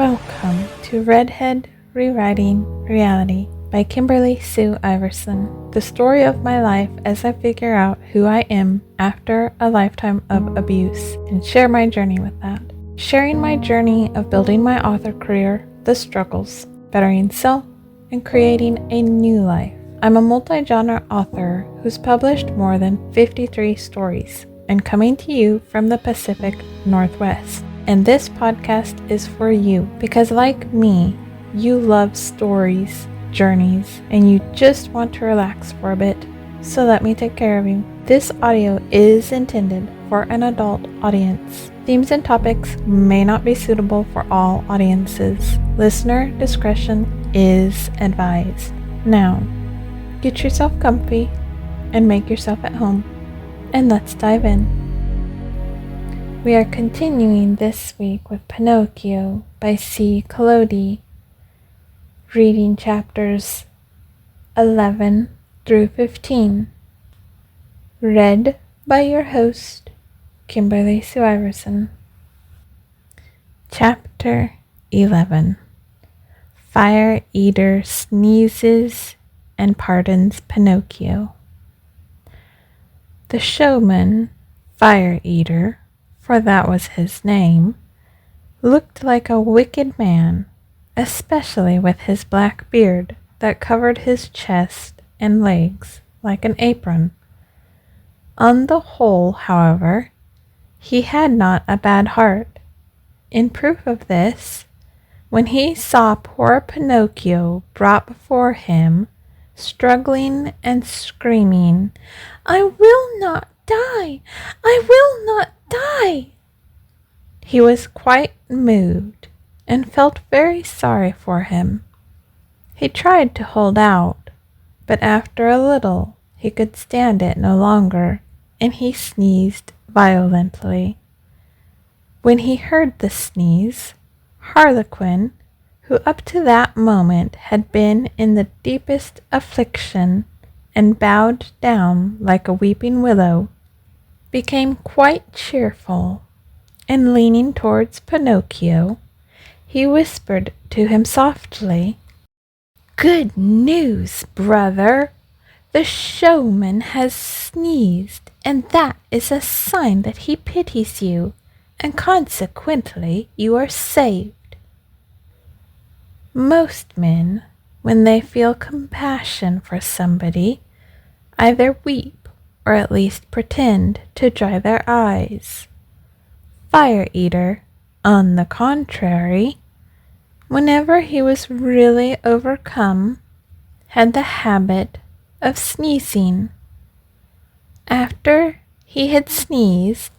Welcome to Redhead Rewriting Reality by Kimberly Sue Iverson, the story of my life as I figure out who I am after a lifetime of abuse and share my journey with that. Sharing my journey of building my author career, the struggles, bettering self, and creating a new life. I'm a multi-genre author who's published more than 53 stories and coming to you from the Pacific Northwest. And this podcast is for you because, like me, you love stories, journeys, and you just want to relax for a bit. So let me take care of you. This audio is intended for an adult audience. Themes and topics may not be suitable for all audiences. Listener discretion is advised. Now, get yourself comfy and make yourself at home, and let's dive in. We are continuing this week with Pinocchio by Collodi, reading chapters 11 through 15. Read by your host, Kimberly Sue Iverson. Chapter 11. Fire Eater sneezes and pardons Pinocchio. The showman, Fire Eater, for that was his name, looked like a wicked man, especially with his black beard that covered his chest and legs like an apron. On the whole, however, he had not a bad heart. In proof of this, when he saw poor Pinocchio brought before him, struggling and screaming, "I will not die! I will not die!" he was quite moved and felt very sorry for him. He tried to hold out, but after a little he could stand it no longer, and he sneezed violently. When he heard the sneeze, Harlequin, who up to that moment had been in the deepest affliction and bowed down like a weeping willow, became quite cheerful, and leaning towards Pinocchio, he whispered to him softly, "Good news, brother! The showman has sneezed, and that is a sign that he pities you, and consequently you are saved." Most men, when they feel compassion for somebody, either weep or at least pretend to dry their eyes. Fire Eater, on the contrary, whenever he was really overcome, had the habit of sneezing. After he had sneezed,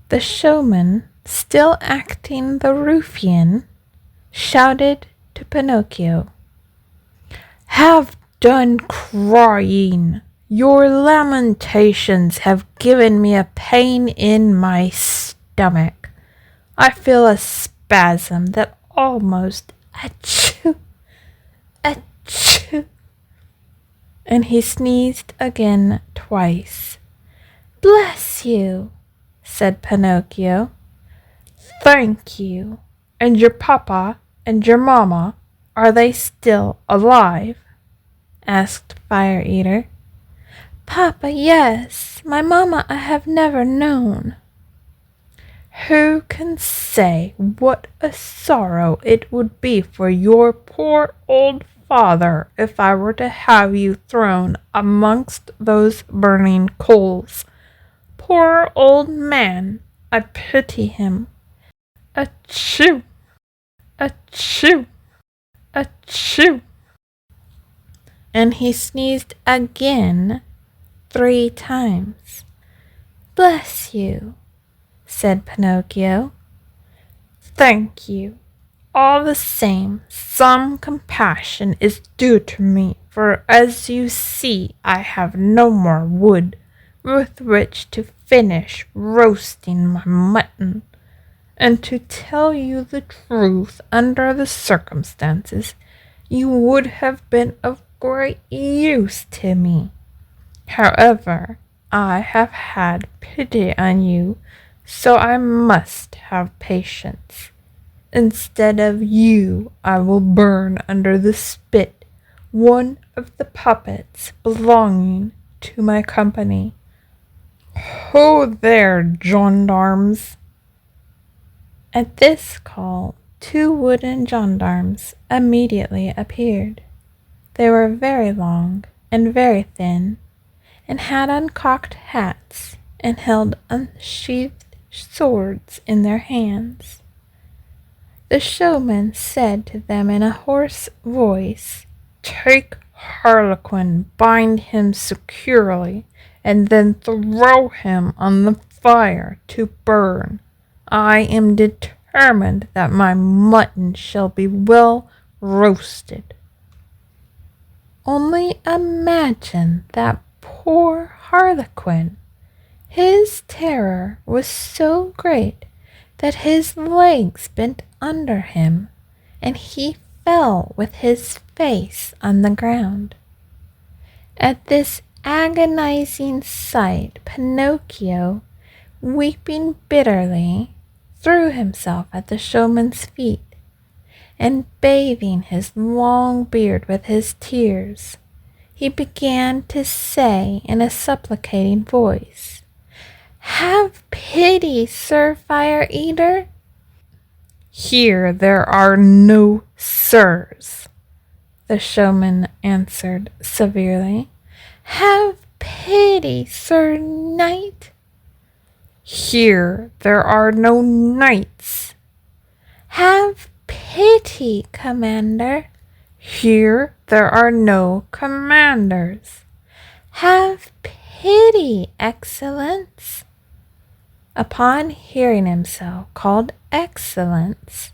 the showman, still acting the ruffian, shouted to Pinocchio, "Have done crying! Your lamentations have given me a pain in my stomach. I feel a spasm that almost achoo, achoo." And he sneezed again twice. "Bless you," said Pinocchio. "Thank you. And your papa and your mamma, are they still alive?" asked Fire Eater. "Papa, yes. My mamma I have never known." "Who can say what a sorrow it would be for your poor old father if I were to have you thrown amongst those burning coals? Poor old man, I pity him. Achoo! Achoo! Achoo!" And he sneezed again 3 times. "Bless you," said Pinocchio. "Thank you. All the same, some compassion is due to me, for as you see, I have no more wood with which to finish roasting my mutton. And to tell you the truth, under the circumstances, you would have been of great use to me. However, I have had pity on you, so I must have patience. Instead of you, I will burn under the spit one of the puppets belonging to my company. Ho there, gendarmes!" At this call, 2 wooden gendarmes immediately appeared. They were very long and very thin, and had uncocked hats and held unsheathed swords in their hands. The showman said to them in a hoarse voice, "Take Harlequin, bind him securely, and then throw him on the fire to burn. I am determined that my mutton shall be well roasted." Only imagine that poor Harlequin! His terror was so great that his legs bent under him, and he fell with his face on the ground. At this agonizing sight, Pinocchio, weeping bitterly, threw himself at the showman's feet, and bathing his long beard with his tears, he began to say in a supplicating voice, "Have pity, Sir Fire Eater." "Here there are no sirs," the showman answered severely. "Have pity, Sir Knight." "Here there are no knights." "Have pity, Commander." "Here there are no commanders." "Have pity, Excellence." Upon hearing himself called Excellence,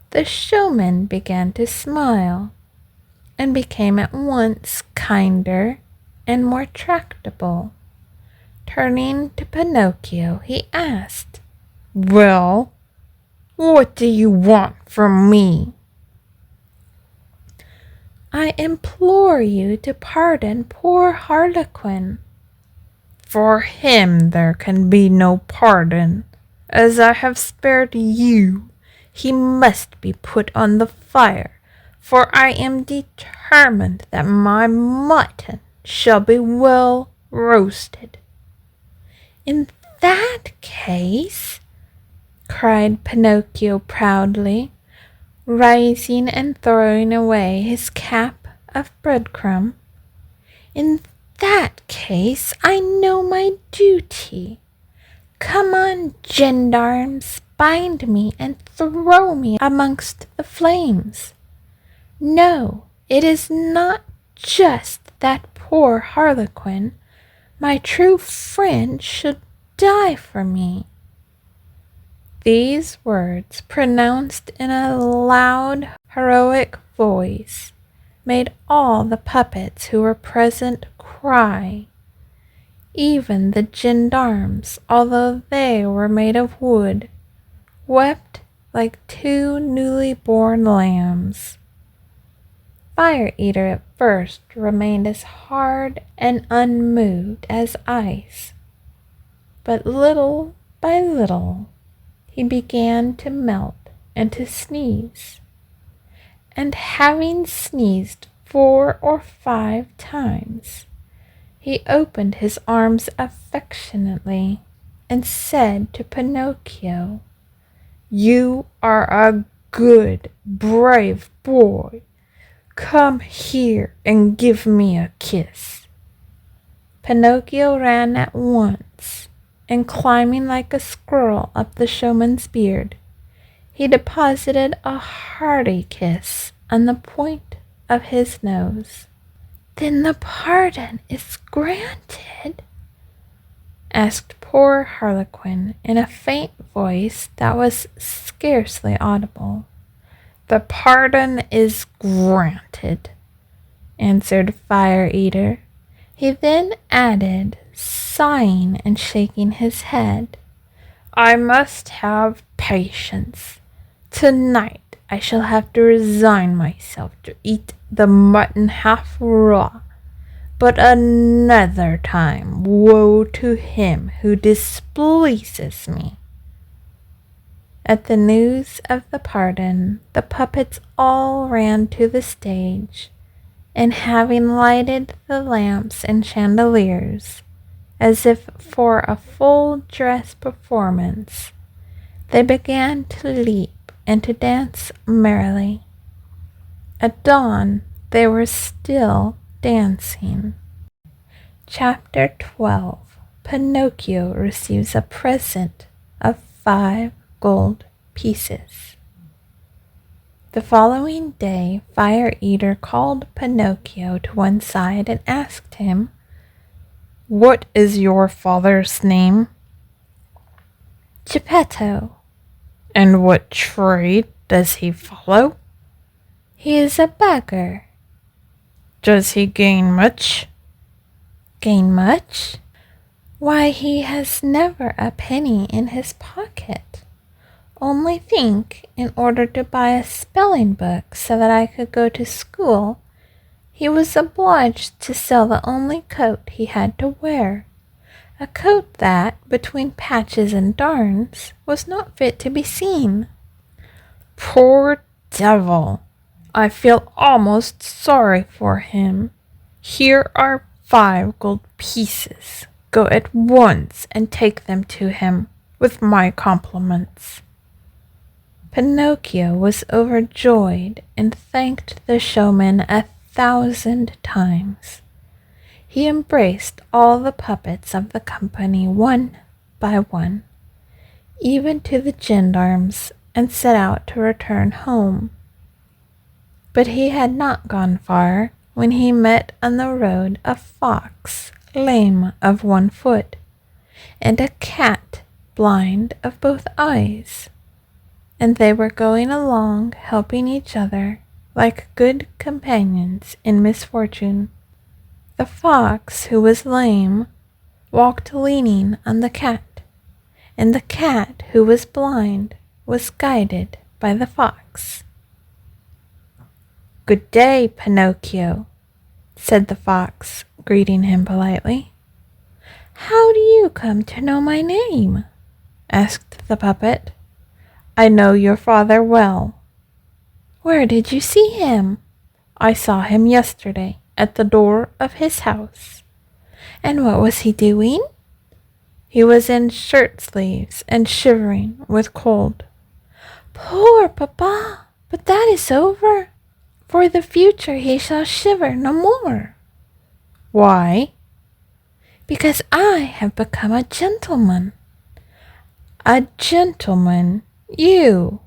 the showman began to smile, and became at once kinder and more tractable. Turning to Pinocchio, he asked, "Well, what do you want from me?" "I implore you to pardon poor Harlequin." "For him there can be no pardon. As I have spared you, he must be put on the fire, for I am determined that my mutton shall be well roasted." "In that case," cried Pinocchio proudly, rising and throwing away his cap of breadcrumb, "in that case I know my duty. Come on, gendarmes, bind me and throw me amongst the flames. No, it is not just that poor Harlequin, my true friend, should die for me." These words, pronounced in a loud, heroic voice, made all the puppets who were present cry. Even the gendarmes, although they were made of wood, wept like 2 newly born lambs. Fire Eater at first remained as hard and unmoved as ice, but little by little he began to melt and to sneeze, and having sneezed 4 or 5 times, he opened his arms affectionately and said to Pinocchio, "You are a good, brave boy. Come here and give me a kiss." Pinocchio ran at once, and climbing like a squirrel up the showman's beard, he deposited a hearty kiss on the point of his nose. "Then the pardon is granted?" asked poor Harlequin in a faint voice that was scarcely audible. "The pardon is granted," answered Fire Eater. He then added, sighing and shaking his head, "I must have patience. Tonight I shall have to resign myself to eat the mutton half raw, but another time woe to him who displeases me." At the news of the pardon, the puppets all ran to the stage, and having lighted the lamps and chandeliers, as if for a full dress performance, they began to leap and to dance merrily. At dawn they were still dancing. Chapter 12. Pinocchio receives a present of 5 gold pieces. The following day, Fire Eater called Pinocchio to one side and asked him, "What is your father's name?" "Geppetto." "And what trade does he follow?" "He is a beggar." "Does he gain much?" "Gain much? Why, he has never a penny in his pocket. Only think, in order to buy a spelling book so that I could go to school, he was obliged to sell the only coat he had to wear, a coat that, between patches and darns, was not fit to be seen." "Poor devil! I feel almost sorry for him. Here are 5 gold pieces. Go at once and take them to him, with my compliments." Pinocchio was overjoyed and thanked the showman 1,000 times. He embraced all the puppets of the company one by one, even to the gendarmes, and set out to return home. But he had not gone far when he met on the road a fox lame of one foot, and a cat blind of both eyes, and they were going along helping each other like good companions in misfortune. The fox, who was lame, walked leaning on the cat, and the cat, who was blind, was guided by the fox. "Good day, Pinocchio," said the fox, greeting him politely. "How do you come to know my name?" asked the puppet. "I know your father well." "Where did you see him?" "I saw him yesterday at the door of his house." "And what was he doing?" "He was in shirt sleeves and shivering with cold." "Poor papa! But that is over. For the future he shall shiver no more." "Why?" "Because I have become a gentleman." "A gentleman? You?"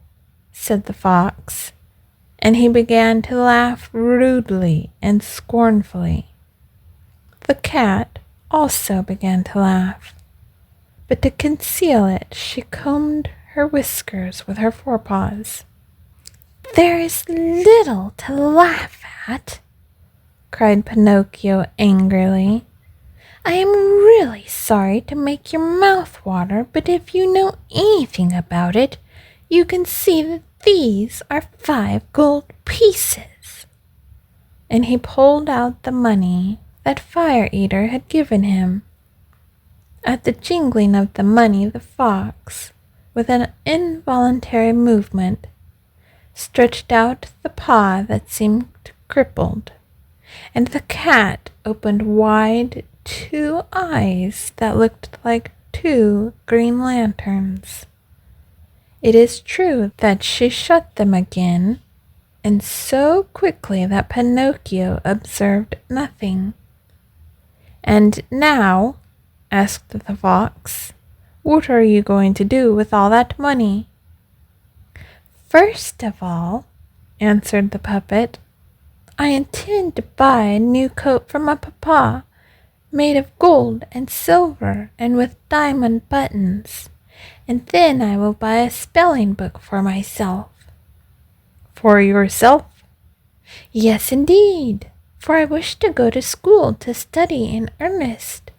said the fox, and he began to laugh rudely and scornfully. The cat also began to laugh, but to conceal it she combed her whiskers with her forepaws. "There is little to laugh at," cried Pinocchio angrily. "I am really sorry to make your mouth water, but if you know anything about it, you can see that these are 5 gold pieces." And he pulled out the money that Fire Eater had given him. At the jingling of the money, the fox, with an involuntary movement, stretched out the paw that seemed crippled, and the cat opened wide 2 eyes that looked like 2 green lanterns. It is true that she shut them again, and so quickly that Pinocchio observed nothing. "And now," asked the fox, "what are you going to do with all that money?" "First of all," answered the puppet, "I intend to buy a new coat for my papa, made of gold and silver and with diamond buttons, and then I will buy a spelling book for myself." "For yourself?" "Yes, indeed, for I wish to go to school to study in earnest."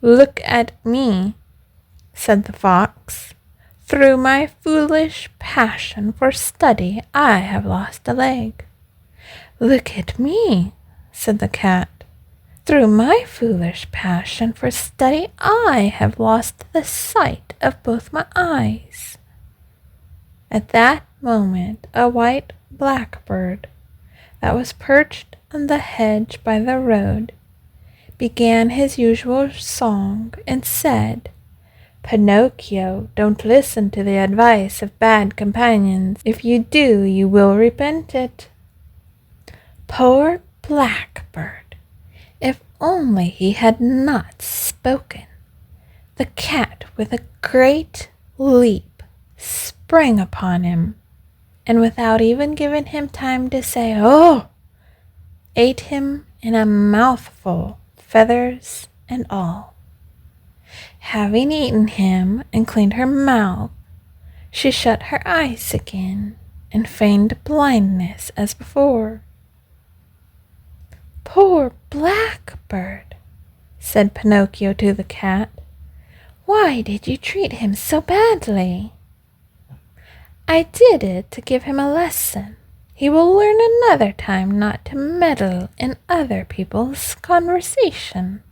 "Look at me," said the fox. "Through my foolish passion for study, I have lost a leg." "Look at me," said the cat. "Through my foolish passion for study, I have lost the sight of both my eyes." At that moment a white blackbird that was perched on the hedge by the road began his usual song and said, "Pinocchio, don't listen to the advice of bad companions. If you do, you will repent it." Poor blackbird! If only he had not spoken! The cat, with a great leap, sprang upon him, and without even giving him time to say "Oh!" ate him in a mouthful, feathers and all. Having eaten him and cleaned her mouth, she shut her eyes again and feigned blindness as before. "Poor blackbird," said Pinocchio to the cat. "Why did you treat him so badly?" "I did it to give him a lesson. He will learn another time not to meddle in other people's conversation."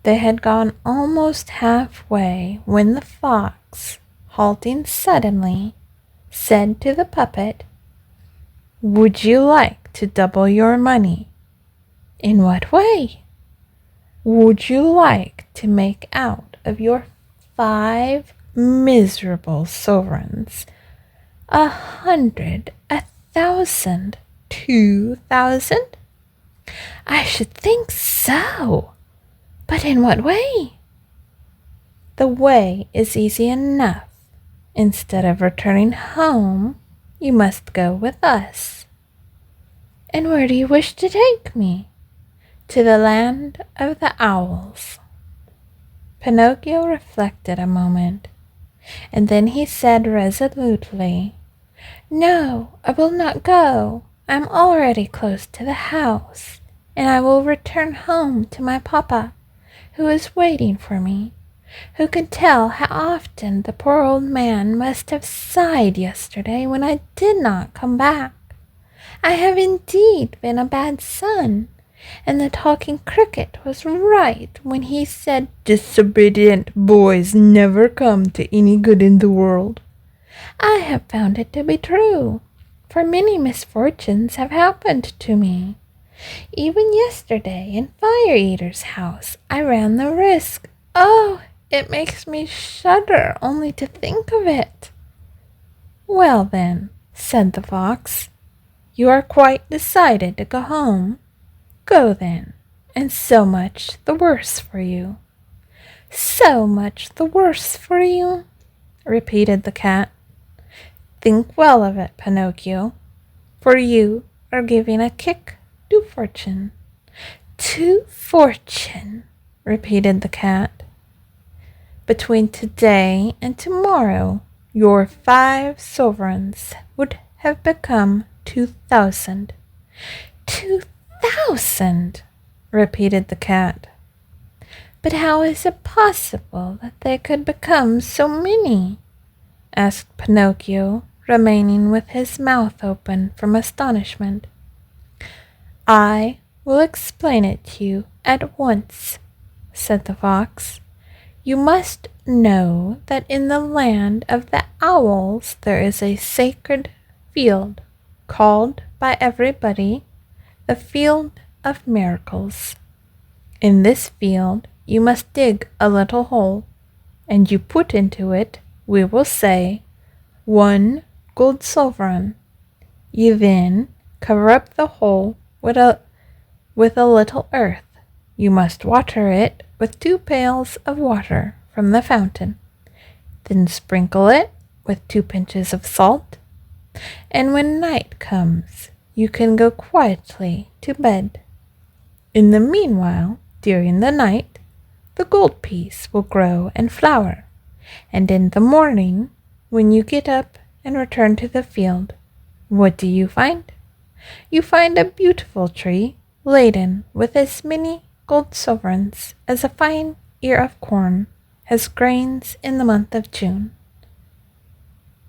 They had gone almost halfway when the fox, halting suddenly, said to the puppet, "Would you like to double your money?" "In what way?" "Would you like to make out of your 5 miserable sovereigns 100, 1,000, 2,000? "I should think so. But in what way?" "The way is easy enough. Instead of returning home, you must go with us." "And where do you wish to take me?" "To the land of the owls." Pinocchio reflected a moment, and then he said resolutely, "No, I will not go. I am already close to the house, and I will return home to my papa, who is waiting for me. Who can tell how often the poor old man must have sighed yesterday when I did not come back? I have indeed been a bad son, and the talking cricket was right when he said disobedient boys never come to any good in the world. I have found it to be true, for many misfortunes have happened to me. Even yesterday in Fire Eater's house I ran the risk. Oh, it makes me shudder only to think of it." "Well then," said the fox, "you are quite decided to go home. Go then, and so much the worse for you." "So much the worse for you," repeated the cat. "Think well of it, Pinocchio, for you are giving a kick to fortune." "To fortune," repeated the cat. "Between today and tomorrow your 5 sovereigns would have become 2,000. 2,000!" repeated the cat. "But how is it possible that they could become so many?" asked Pinocchio, remaining with his mouth open from astonishment. "I will explain it to you at once," said the fox. "You must know that in the land of the owls there is a sacred field called by everybody the Field of Miracles. In this field you must dig a little hole, and you put into it, we will say, 1 gold sovereign. You then cover up the hole with a little earth. You must water it with 2 pails of water from the fountain. Then sprinkle it with 2 pinches of salt, and when night comes, you can go quietly to bed. In the meanwhile, during the night, the gold piece will grow and flower, and in the morning, when you get up and return to the field, what do you find? You find a beautiful tree laden with as many gold sovereigns as a fine ear of corn has grains in the month of June."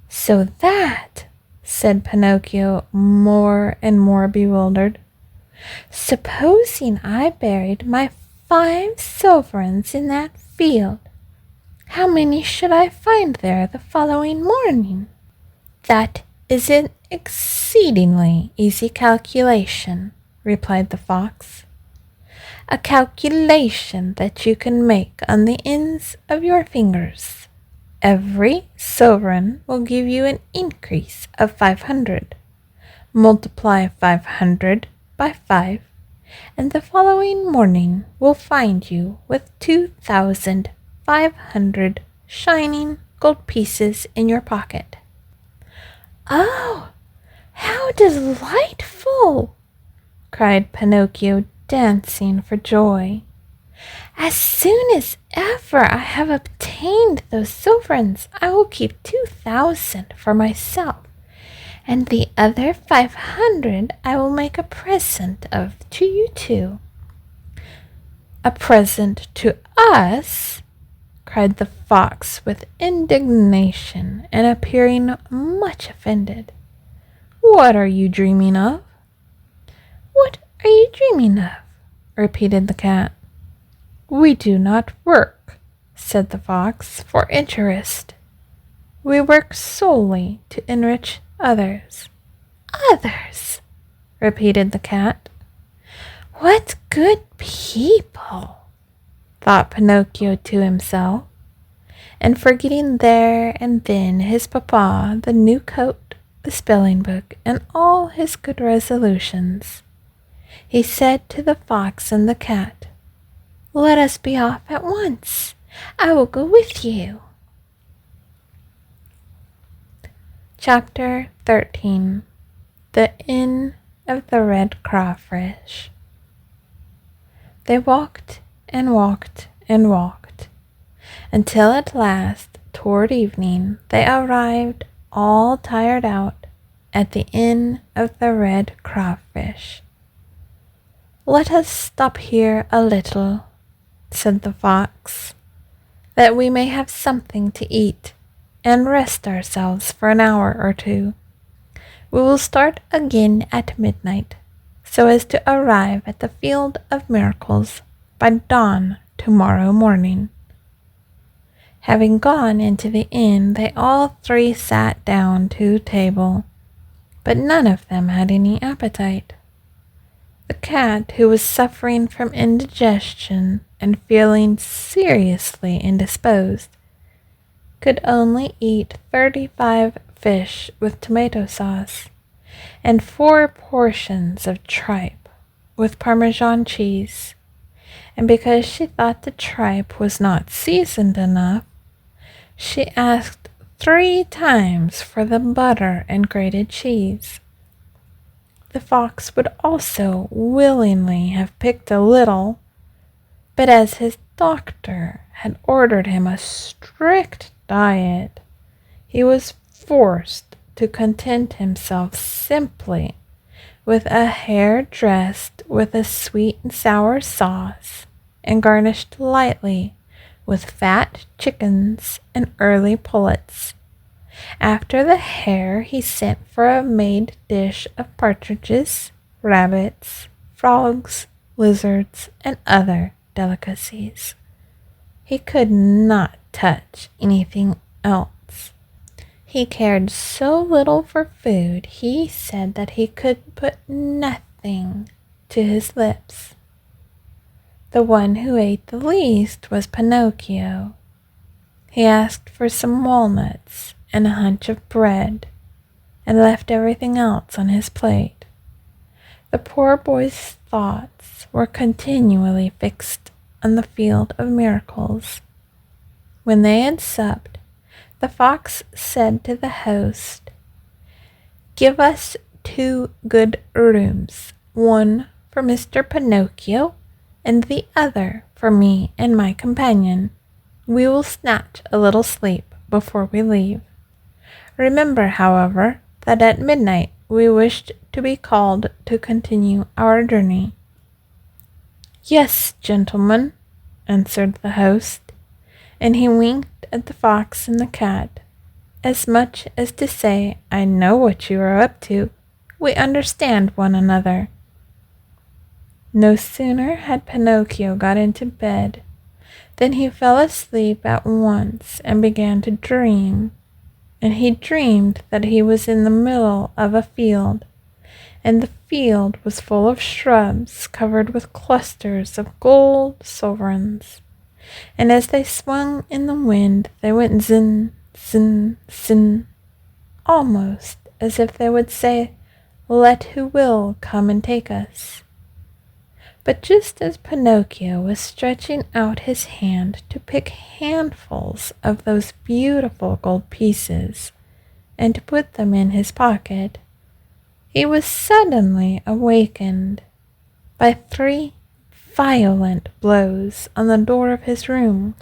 "So that," said Pinocchio, more and more bewildered, "supposing I buried my 5 sovereigns in that field, How many should I find there the following morning? That is an exceedingly easy calculation, replied the fox. A calculation that you can make on the ends of your fingers. Every sovereign will give you an increase of 500. Multiply 500 by 5, and the following morning will find you with 2,500 shining gold pieces in your pocket. Oh, how delightful! Cried Pinocchio, dancing for joy. As soon as ever I have obtained those sovereigns, I will keep 2,000 for myself, and the other 500 I will make a present of to you two. A present to us? Cried the fox with indignation and appearing much offended. What are you dreaming of? What are you dreaming of? Repeated the cat. We do not work, said the fox, for interest. We work solely to enrich others. Others, repeated the cat. What good people, thought Pinocchio to himself, and forgetting there and then his papa, the new coat, the spelling book, and all his good resolutions, he said to the fox and the cat, Let us be off at once. I will go with you. Chapter 13. The Inn of the Red Crawfish. They walked and walked and walked, until at last, toward evening, they arrived, all tired out, at the Inn of the Red Crawfish. Let us stop here a little, said the fox, that we may have something to eat and rest ourselves for an hour or two. We will start again at midnight, so as to arrive at the Field of Miracles by dawn tomorrow morning. Having gone into the inn, they all three sat down to table, but none of them had any appetite. The cat, who was suffering from indigestion and feeling seriously indisposed, could only eat 35 fish with tomato sauce and 4 portions of tripe with Parmesan cheese, and because she thought the tripe was not seasoned enough, she asked 3 times for the butter and grated cheese. The fox would also willingly have picked a little, but as his doctor had ordered him a strict diet, he was forced to content himself simply with a hare dressed with a sweet and sour sauce and garnished lightly with fat chickens and early pullets. After the hare, he sent for a made dish of partridges, rabbits, frogs, lizards, and other delicacies. He could not touch anything else. He cared so little for food, he said that he could put nothing to his lips. The one who ate the least was Pinocchio. He asked for some walnuts and a hunch of bread, and left everything else on his plate. The poor boy's thoughts were continually fixed on the Field of Miracles. When they had supped, the fox said to the host, Give us 2 good rooms, one for Mr. Pinocchio and the other for me and my companion. We will snatch a little sleep before we leave. Remember, however, that at midnight we wished to be called to continue our journey. Yes, gentlemen, answered the host, and he winked at the fox and the cat, as much as to say, I know what you are up to. We understand one another. No sooner had Pinocchio got into bed Then he fell asleep at once and began to dream, and he dreamed that he was in the middle of a field, and the field was full of shrubs covered with clusters of gold sovereigns, and as they swung in the wind they went zin, zin, zin, almost as if they would say, "Let who will come and take us." But just as Pinocchio was stretching out his hand to pick handfuls of those beautiful gold pieces and to put them in his pocket, he was suddenly awakened by 3 violent blows on the door of his room.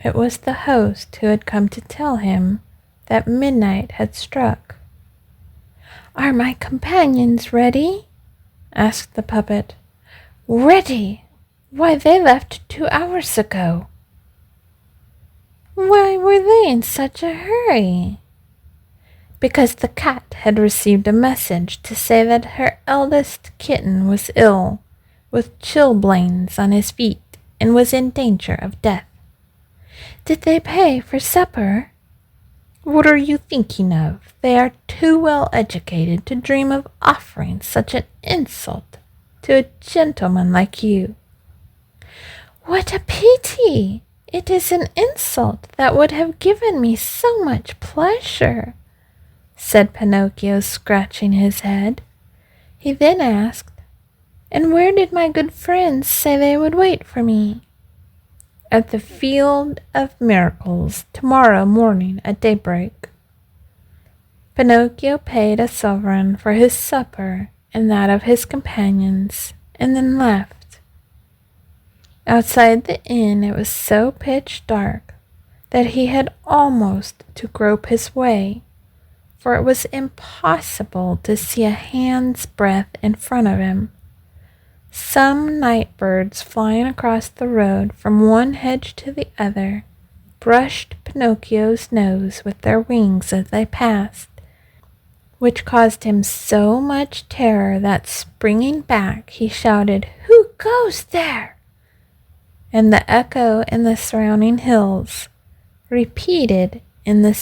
It was the host who had come to tell him that midnight had struck. "Are my companions ready?" asked the puppet. "Ready? Why, they left 2 hours ago." "Why were they in such a hurry?" "Because the cat had received a message to say that her eldest kitten was ill, with chilblains on his feet, and was in danger of death." "Did they pay for supper?" "What are you thinking of? They are too well educated to dream of offering such an insult to a gentleman like you." "What a pity! It is an insult that would have given me so much pleasure," said Pinocchio, scratching his head. He then asked, "And where did my good friends say they would wait for me?" "At the Field of Miracles tomorrow morning at daybreak." Pinocchio paid a sovereign for his supper and that of his companions, and then left. Outside the inn it was so pitch dark that he had almost to grope his way, for it was impossible to see a hand's breadth in front of him. Some night birds flying across the road from one hedge to the other brushed Pinocchio's nose with their wings as they passed, which caused him so much terror that, springing back, he shouted, "Who goes there?" And the echo in the surrounding hills repeated in the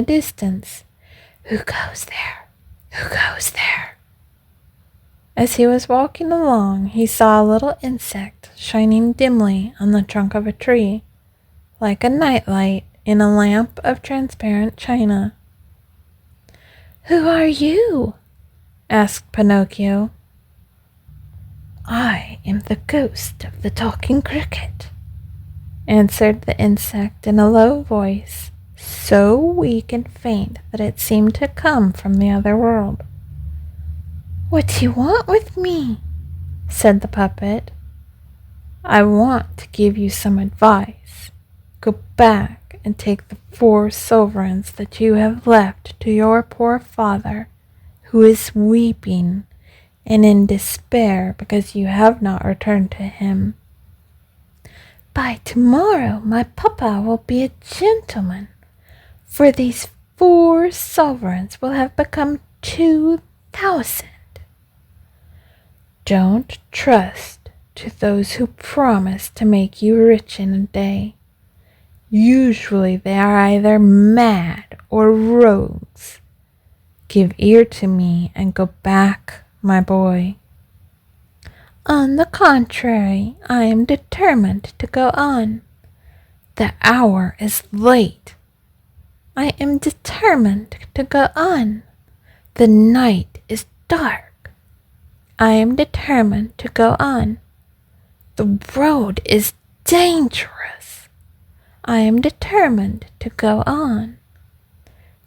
distance, "Who goes there? Who goes there?" As he was walking along, he saw a little insect shining dimly on the trunk of a tree, like a nightlight in a lamp of transparent china. "Who are you?" asked Pinocchio. "I am the ghost of the talking cricket," answered the insect in a low voice, so weak and faint that it seemed to come from the other world. "What do you want with me?" said the puppet. "I want to give you some advice. Go back and take the 4 sovereigns that you have left to your poor father, who is weeping and in despair because you have not returned to him. By tomorrow my papa will be a gentleman, for these 4 sovereigns will have become 2,000. Don't trust to those who promise to make you rich in a day. Usually they are either mad or rogues. Give ear to me and go back, my boy." "On the contrary, I am determined to go on." "The hour is late." "I am determined to go on." "The night is dark." "I am determined to go on." "The road is dangerous." "I am determined to go on."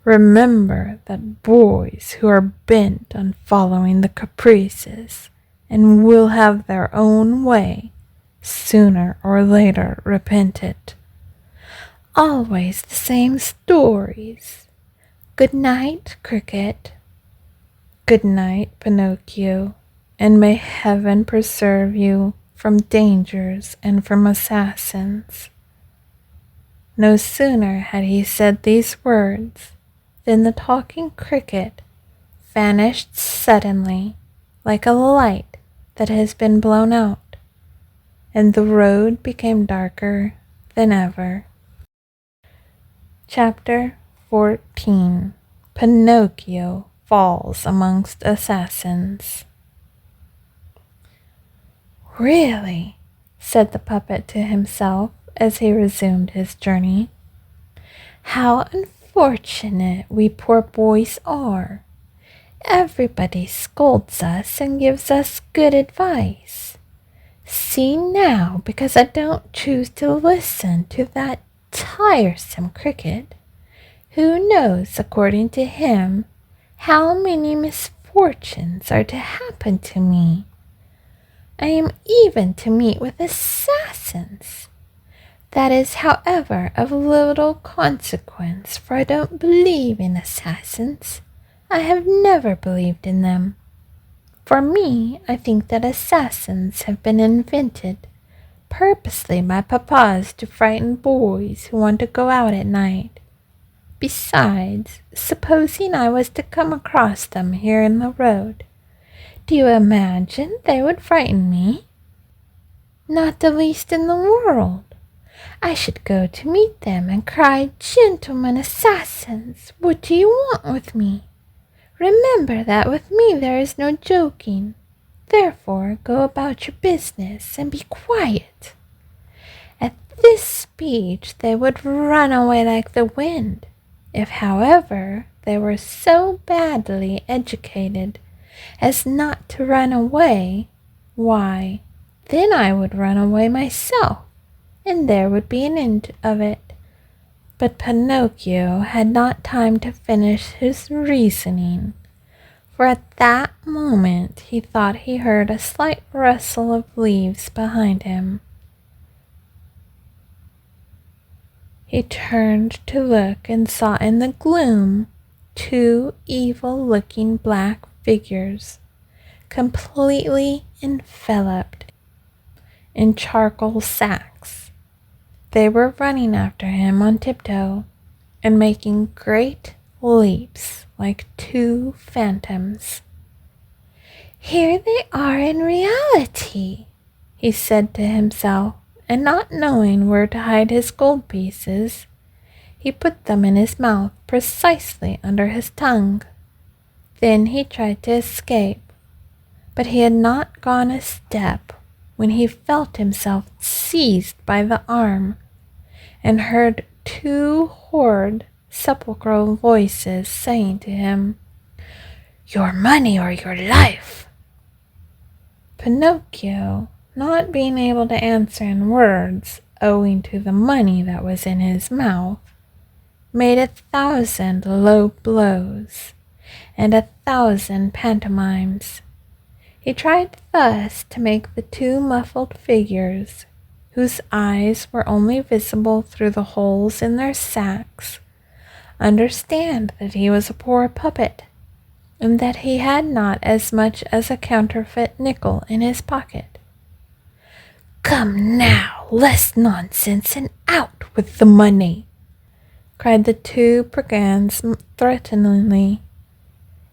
Remember that boys who are bent on following the caprices and will have their own way, sooner or later repent it. Always the same stories. Good night, Cricket." "Good night, Pinocchio, and may heaven preserve you from dangers and from assassins." No sooner had he said these words than the talking cricket vanished suddenly like a light that has been blown out. and the road became darker than ever. Chapter 14. Pinocchio falls amongst assassins. "Really," said the puppet to himself as he resumed his journey, "how unfortunate we poor boys are. Everybody scolds us and gives us good advice. See now, because I don't choose to listen to that tiresome cricket, who knows, according to him, how many misfortunes are to happen to me. I am even to meet with assassins. That is, however, of little consequence, for I don't believe in assassins. I have never believed in them. For me, I think that assassins have been invented purposely by papas to frighten boys who want to go out at night. Besides, supposing I was to come across them here in the road, do you imagine they would frighten me? Not the least in the world. I should go to meet them and cry, 'Gentlemen assassins, what do you want with me?' Remember that with me there is no joking. Therefore, go about your business and be quiet." At this speech they would run away like the wind. If, however, they were so badly educated as not to run away, why, then I would run away myself, and there would be an end of it. But Pinocchio had not time to finish his reasoning, for at that moment he thought he heard a slight rustle of leaves behind him. He turned to look and saw in the gloom 2 evil-looking black figures, completely enveloped in charcoal sacks. They were running after him on tiptoe and making great leaps like 2 phantoms. "Here they are in reality," he said to himself, and not knowing where to hide his gold pieces, he put them in his mouth precisely under his tongue. Then he tried to escape, but he had not gone a step when he felt himself seized by the arm and heard 2 horrid sepulchral voices saying to him, "Your money or your life." Pinocchio, not being able to answer in words owing to the money that was in his mouth, made 1,000 low blows and 1,000 pantomimes. He tried thus to make the 2 muffled figures, whose eyes were only visible through the holes in their sacks, understand that he was a poor puppet, and that he had not as much as a counterfeit nickel in his pocket. "Come now, less nonsense, and out with the money," cried the 2 brigands threateningly,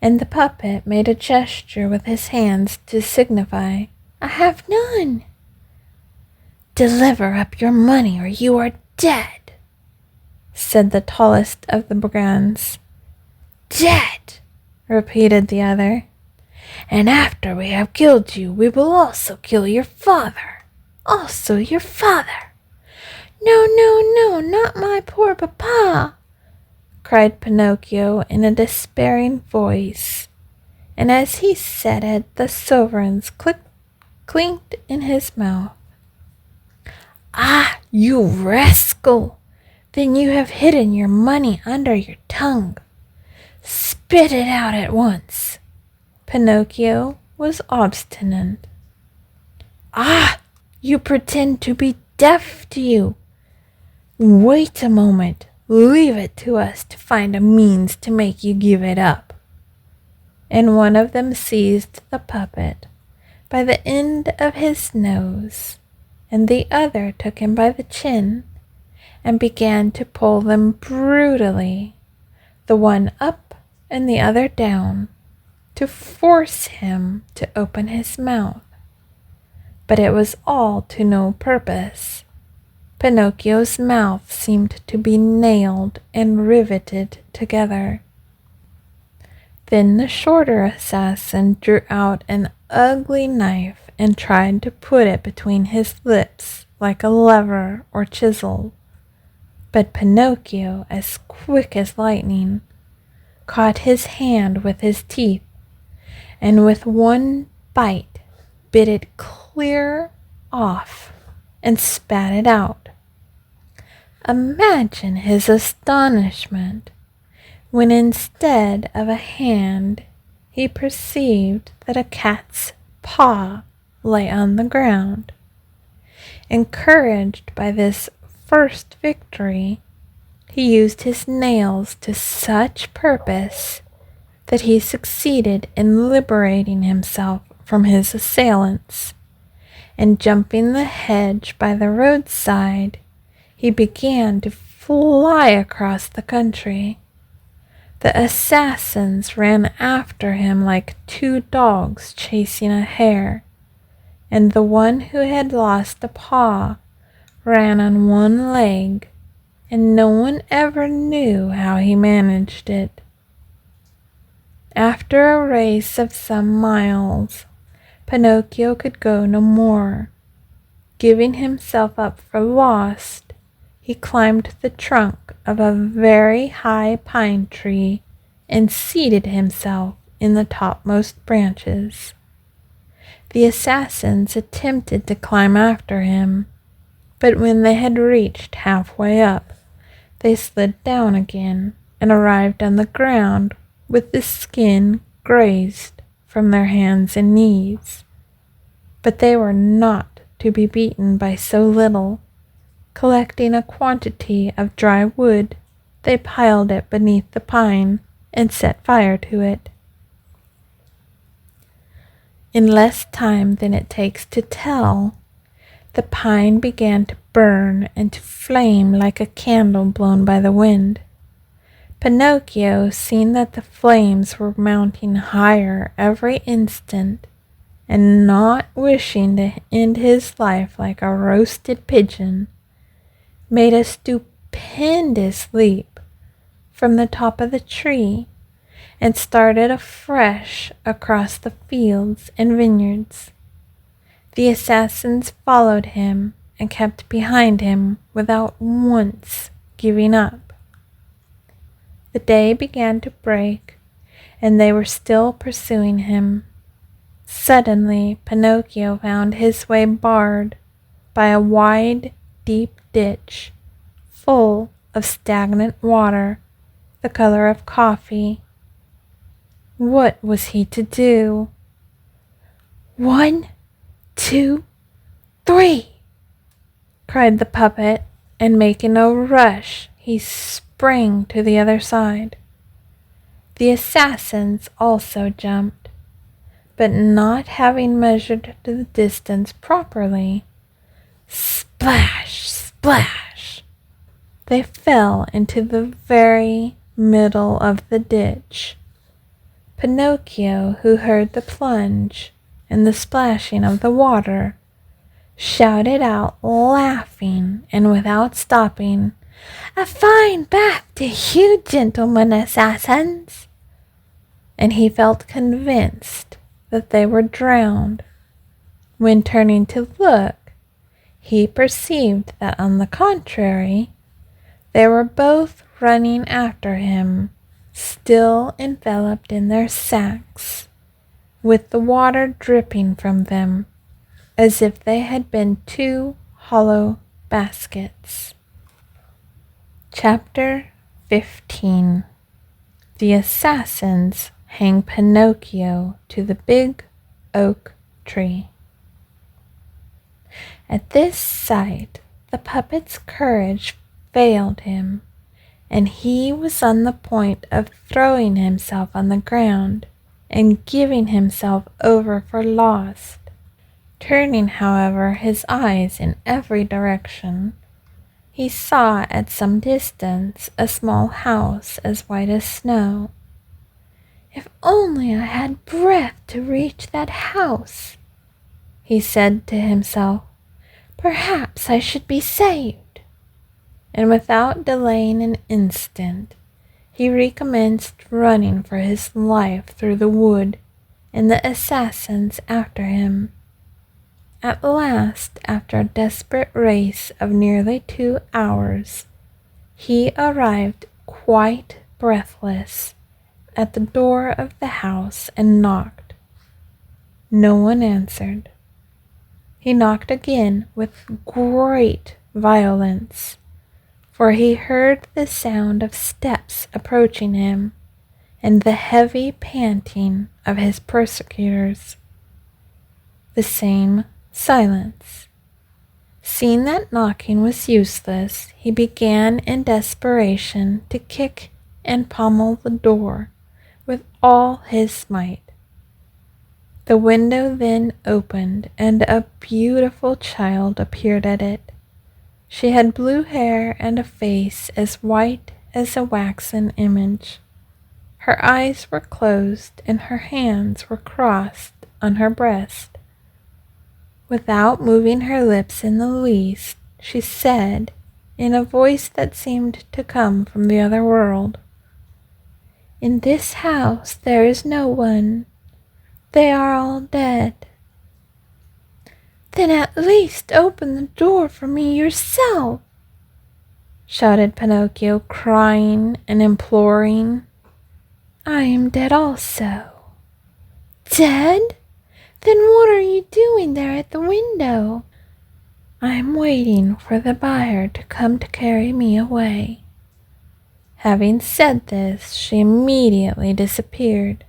and the puppet made a gesture with his hands to signify, "I have none." "Deliver up your money or you are dead," said the tallest of the brigands. "Dead," repeated the other, "and after we have killed you, we will also kill your father. Also your father." "No, no, no, not my poor papa," cried Pinocchio in a despairing voice, and as he said it, the sovereigns clinked in his mouth. "Ah, you rascal! Then you have hidden your money under your tongue. Spit it out at once." Pinocchio was obstinate. "Ah, you pretend to be deaf, do you? Wait a moment. Leave it to us to find a means to make you give it up." And one of them seized the puppet by the end of his nose, and the other took him by the chin and began to pull them brutally, the one up and the other down, to force him to open his mouth. but it was all to no purpose. Pinocchio's mouth seemed to be nailed and riveted together. Then the shorter assassin drew out an ugly knife and tried to put it between his lips like a lever or chisel. But Pinocchio, as quick as lightning, caught his hand with his teeth, and with one bite bit it clear off and spat it out. Imagine his astonishment when instead of a hand he perceived that a cat's paw lay on the ground. Encouraged by this first victory, he used his nails to such purpose that he succeeded in liberating himself from his assailants, and jumping the hedge by the roadside, he began to fly across the country. The assassins ran after him like two dogs chasing a hare, and the one who had lost a paw ran on one leg, and no one ever knew how he managed it. After a race of some miles, Pinocchio could go no more. Giving himself up for lost, he climbed the trunk of a very high pine tree and seated himself in the topmost branches. The assassins attempted to climb after him, but when they had reached halfway up, they slid down again and arrived on the ground with the skin grazed from their hands and knees. But they were not to be beaten by so little. Collecting a quantity of dry wood, they piled it beneath the pine and set fire to it. In less time than it takes to tell, the pine began to burn and to flame like a candle blown by the wind. Pinocchio, seeing that the flames were mounting higher every instant, and not wishing to end his life like a roasted pigeon, made a stupendous leap from the top of the tree and started afresh across the fields and vineyards. The assassins followed him and kept behind him without once giving up. The day began to break, and they were still pursuing him. Suddenly, Pinocchio found his way barred by a wide, deep ditch full of stagnant water, the color of coffee. What was he to do? 1, 2, 3, cried the puppet, and making a rush, he sprang to the other side. The assassins also jumped, but not having measured the distance properly, splash, splash, they fell into the very middle of the ditch. Pinocchio, who heard the plunge and the splashing of the water, shouted out, laughing and without stopping, "A fine bath to you, gentlemen assassins!" And he felt convinced that they were drowned. When turning to look, he perceived that, on the contrary, they were both running after him, still enveloped in their sacks, with the water dripping from them as if they had been two hollow baskets. Chapter 15. The assassins hang Pinocchio to the big oak tree. At this sight, the puppet's courage failed him, and he was on the point of throwing himself on the ground and giving himself over for lost. Turning, however, his eyes in every direction, he saw at some distance a small house as white as snow. "If only I had breath to reach that house," he said to himself. Perhaps I should be saved. And without delaying an instant, he recommenced running for his life through the wood, and the assassins after him. At last, after a desperate race of nearly 2 hours, he arrived quite breathless at the door of the house and knocked. No one answered. He knocked again with great violence, for he heard the sound of steps approaching him and the heavy panting of his persecutors. The same silence. Seeing that knocking was useless, he began in desperation to kick and pommel the door with all his might. The window then opened, and a beautiful child appeared at it. She had blue hair and a face as white as a waxen image. Her eyes were closed, and her hands were crossed on her breast. Without moving her lips in the least, she said, in a voice that seemed to come from the other world, "In this house there is no one. They are all dead." "Then at least open the door for me yourself," shouted Pinocchio, crying and imploring. "I am dead also." "Dead? Then what are you doing there at the window?" "I am waiting for the buyer to come to carry me away." Having said this, she immediately disappeared,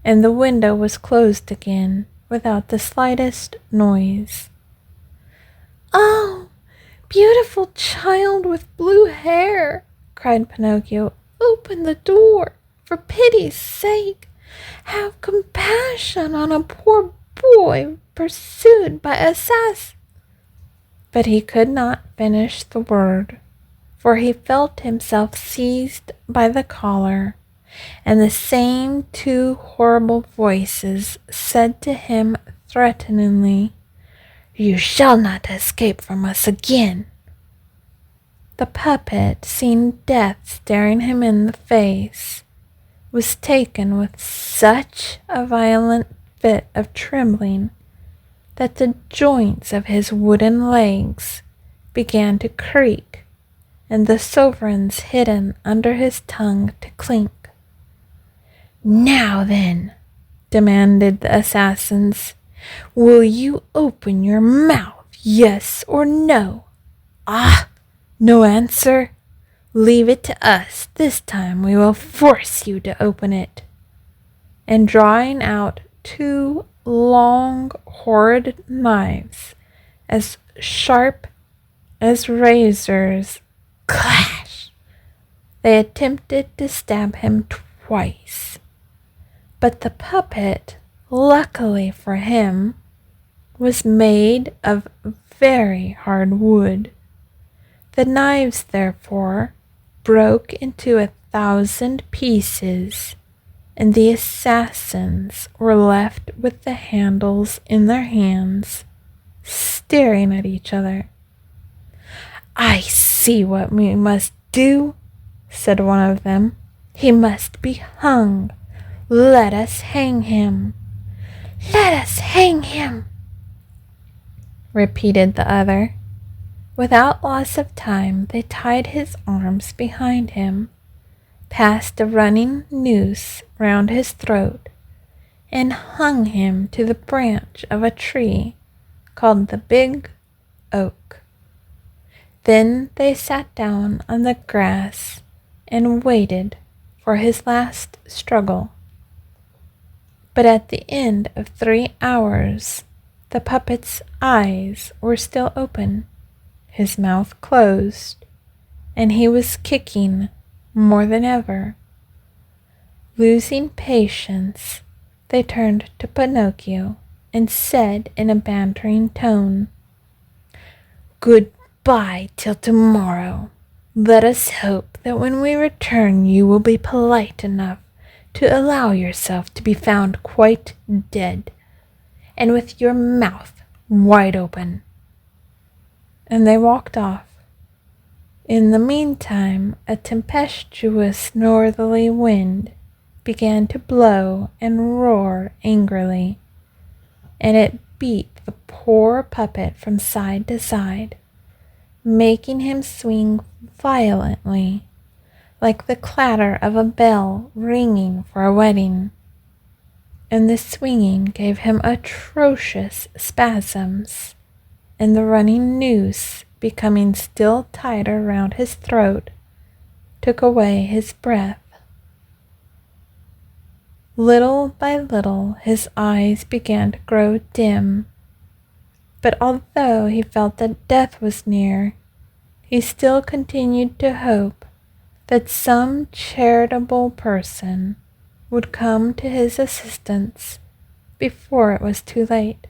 and the window was closed again without the slightest noise. "Oh, beautiful child with blue hair," cried Pinocchio, "open the door. For pity's sake, have compassion on a poor boy pursued by assassins." But he could not finish the word, for he felt himself seized by the collar, and the same 2 horrible voices said to him threateningly, "You shall not escape from us again." The puppet, seeing death staring him in the face, was taken with such a violent fit of trembling that the joints of his wooden legs began to creak and the sovereigns hidden under his tongue to clink. "Now then," demanded the assassins, "will you open your mouth, yes or no? Ah, no answer? Leave it to us. This time we will force you to open it." And drawing out 2 long, horrid knives, as sharp as razors, clash! They attempted to stab him twice. But the puppet, luckily for him, was made of very hard wood. The knives, therefore, broke into 1,000 pieces, and the assassins were left with the handles in their hands, staring at each other. "I see what we must do," said one of them. "He must be hung. Let us hang him." "Let us hang him," repeated the other. Without loss of time, they tied his arms behind him, passed a running noose round his throat, and hung him to the branch of a tree called the Big Oak. Then they sat down on the grass and waited for his last struggle. But at the end of 3 hours, the puppet's eyes were still open, his mouth closed, and he was kicking more than ever. Losing patience, they turned to Pinocchio and said in a bantering tone, "Goodbye till tomorrow. Let us hope that when we return you will be polite enough to allow yourself to be found quite dead, and with your mouth wide open." And they walked off. In the meantime, a tempestuous northerly wind began to blow and roar angrily, and it beat the poor puppet from side to side, making him swing violently, like the clatter of a bell ringing for a wedding. And the swinging gave him atrocious spasms, and the running noose, becoming still tighter round his throat, took away his breath. Little by little his eyes began to grow dim, but although he felt that death was near, he still continued to hope that some charitable person would come to his assistance before it was too late.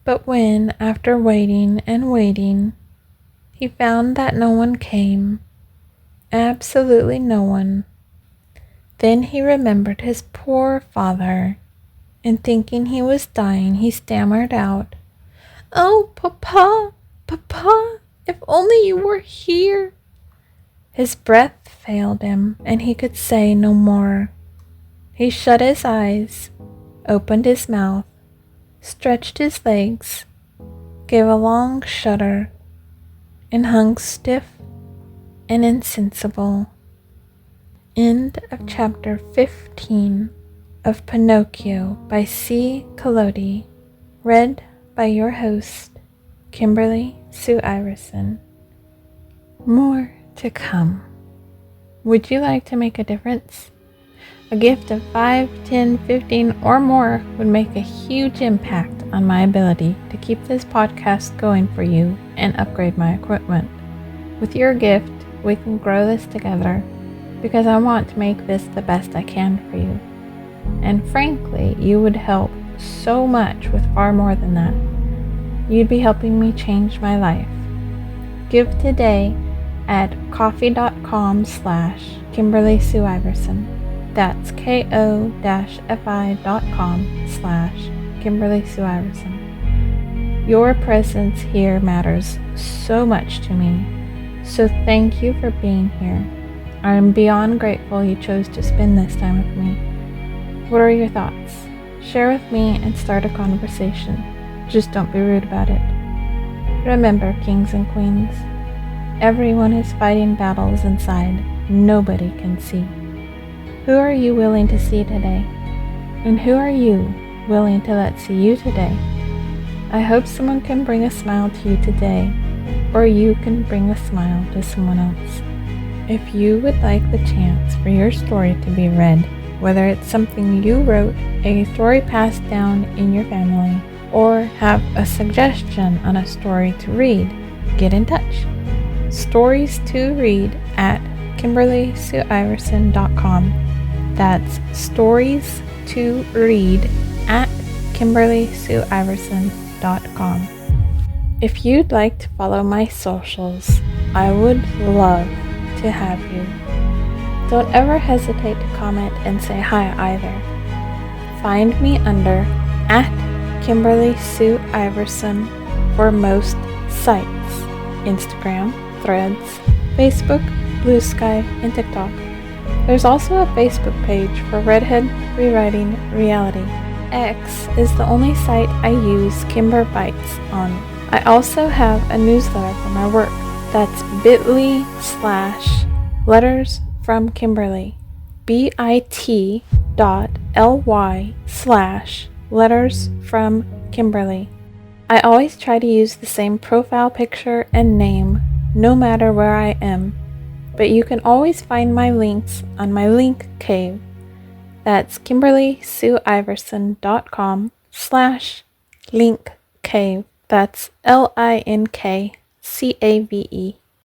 But when, after waiting and waiting, he found that no one came, absolutely no one, then he remembered his poor father, and thinking he was dying, he stammered out, "Oh, Papa, Papa, if only you were here." His breath failed him, and he could say no more. He shut his eyes, opened his mouth, stretched his legs, gave a long shudder, and hung stiff and insensible. End of chapter 15 of Pinocchio by C. Collodi, read by your host, Kimberly Sue Iverson. More to come. Would you like to make a difference? A gift of 5, 10, 15, or more would make a huge impact on my ability to keep this podcast going for you and upgrade my equipment. With your gift, we can grow this together because I want to make this the best I can for you. And frankly, you would help so much with far more than that. You'd be helping me change my life. Give today at ko-fi.com/Kimberly Sue Iverson. That's ko-fi.com/Kimberly Sue Iverson. Your presence here matters so much to me, so thank you for being here. I am beyond grateful you chose to spend this time with me. What are your thoughts? Share with me and start a conversation. Just don't be rude about it. Remember, kings and queens, everyone is fighting battles inside nobody can see. Who are you willing to see today? And who are you willing to let see you today? I hope someone can bring a smile to you today, or you can bring a smile to someone else. If you would like the chance for your story to be read, whether it's something you wrote, a story passed down in your family, or have a suggestion on a story to read, get in touch. Stories to read at KimberlySueIverson.com. That's stories to read at KimberlySueIverson.com. If you'd like to follow my socials, I would love to have you. Don't ever hesitate to comment and say hi either. Find me under at Kimberly Sue Iverson for most sites: Instagram, Threads, Facebook, Blue Sky, and TikTok. There's also a Facebook page for Redhead Rewriting Reality. X is the only site I use Kimber Bites on. I also have a newsletter for my work. That's bit.ly/letters from Kimberly. bit.ly/letters from Kimberly. I always try to use the same profile picture and name no matter where I am, but you can always find my links on my link cave. That's KimberlySueIverson.com/link cave. That's LINKCAVE.